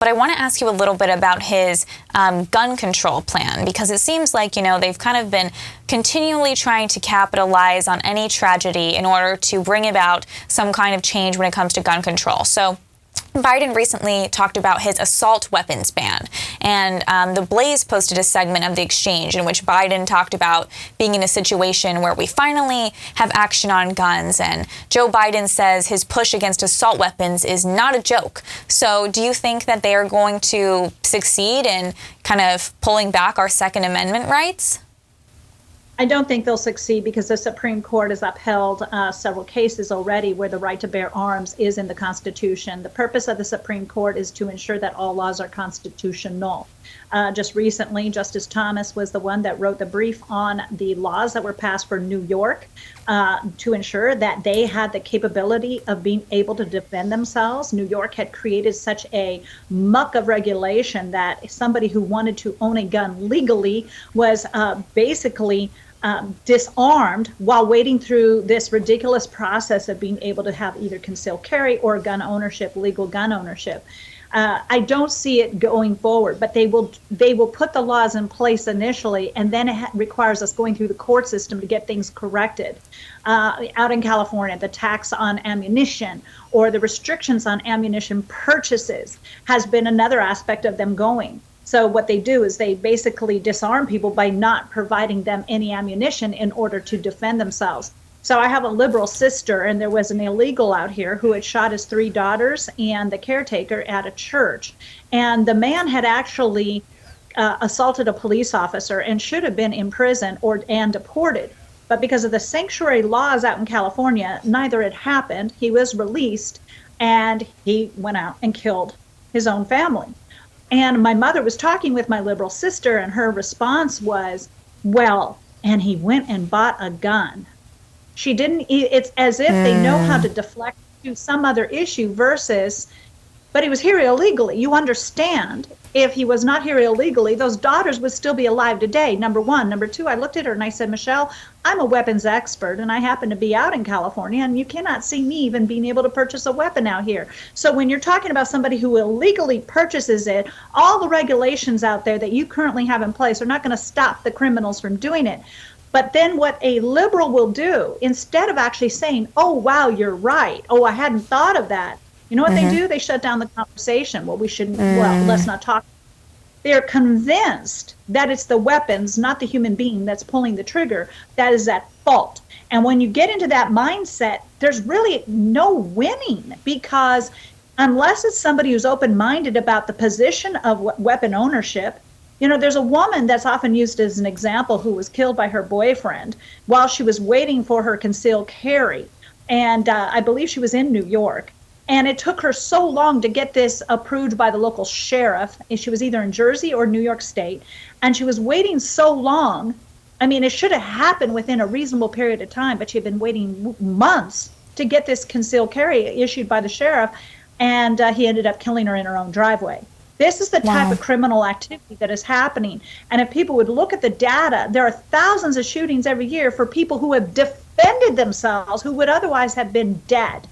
But I want to ask you a little bit about his gun control plan, because it seems like, they've kind of been continually trying to capitalize on any tragedy in order to bring about some kind of change when it comes to gun control. So Biden recently talked about his assault weapons ban, and The Blaze posted a segment of the exchange in which Biden talked about being in a situation where we finally have action on guns, and Joe Biden says his push against assault weapons is not a joke. So do you think that they are going to succeed in kind of pulling back our Second Amendment rights? I don't think they'll succeed because the Supreme Court has upheld several cases already where the right to bear arms is in the Constitution. The purpose of the Supreme Court is to ensure that all laws are constitutional. Just recently, Justice Thomas was the one that wrote the brief on the laws that were passed for New York to ensure that they had the capability of being able to defend themselves. New York had created such a muck of regulation that somebody who wanted to own a gun legally was basically disarmed while waiting through this ridiculous process of being able to have either concealed carry or gun ownership, legal gun ownership. I don't see it going forward, but they will put the laws in place initially, and then it requires us going through the court system to get things corrected. Out in California, the tax on ammunition or the restrictions on ammunition purchases has been another aspect of them going. So what they do is they basically disarm people by not providing them any ammunition in order to defend themselves. So I have a liberal sister, and there was an illegal out here who had shot his 3 daughters and the caretaker at a church. And the man had actually assaulted a police officer and should have been in prison and deported. But because of the sanctuary laws out in California, neither had happened. He was released, and he went out and killed his own family. And my mother was talking with my liberal sister, and her response was, well, and he went and bought a gun. She didn't, it's as if they know how to deflect to some other issue versus, but he was here illegally. You understand, if he was not here illegally, those daughters would still be alive today, number one. Number two, I looked at her and I said, Michelle, I'm a weapons expert, and I happen to be out in California, and you cannot see me even being able to purchase a weapon out here. So when you're talking about somebody who illegally purchases it, all the regulations out there that you currently have in place are not going to stop the criminals from doing it. But then what a liberal will do, instead of actually saying, oh, wow, you're right. Oh, I hadn't thought of that. You know what they do? They shut down the conversation. Well, we shouldn't, well, let's not talk. They're convinced that it's the weapons, not the human being that's pulling the trigger, that is at fault. And when you get into that mindset, there's really no winning, because unless it's somebody who's open-minded about the position of weapon ownership. There's a woman that's often used as an example who was killed by her boyfriend while she was waiting for her concealed carry. And I believe she was in New York. And it took her so long to get this approved by the local sheriff. She was either in Jersey or New York State. And she was waiting so long. I mean, it should have happened within a reasonable period of time, but she had been waiting months to get this concealed carry issued by the sheriff. And he ended up killing her in her own driveway. This is the type of criminal activity that is happening. And if people would look at the data, there are thousands of shootings every year for people who have defended themselves who would otherwise have been dead.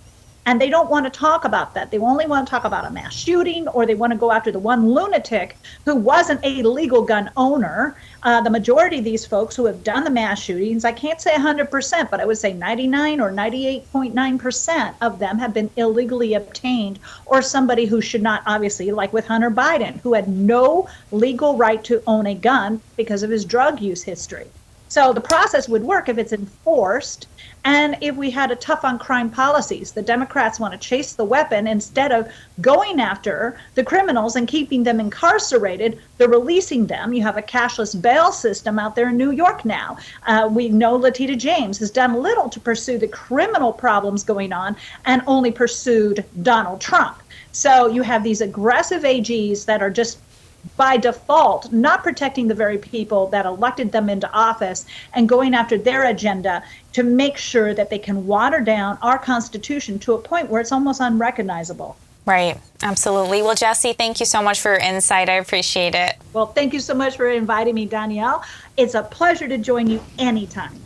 And they don't want to talk about that. They only want to talk about a mass shooting, or they want to go after the one lunatic who wasn't a legal gun owner. The majority of these folks who have done the mass shootings, I can't say 100%, but I would say 99 or 98.9% of them have been illegally obtained, or somebody who should not, obviously, like with Hunter Biden, who had no legal right to own a gun because of his drug use history. So the process would work if it's enforced, and if we had a tough on crime policies. The Democrats want to chase the weapon instead of going after the criminals and keeping them incarcerated. They're releasing them. You have a cashless bail system out there in New York now. We know Letitia James has done little to pursue the criminal problems going on and only pursued Donald Trump. So you have these aggressive AGs that are just by default not protecting the very people that elected them into office and going after their agenda to make sure that they can water down our Constitution to a point where it's almost unrecognizable. Right. Absolutely. Well, Jessie, thank you so much for your insight. I appreciate it. Well, thank you so much for inviting me, Danielle. It's a pleasure to join you anytime.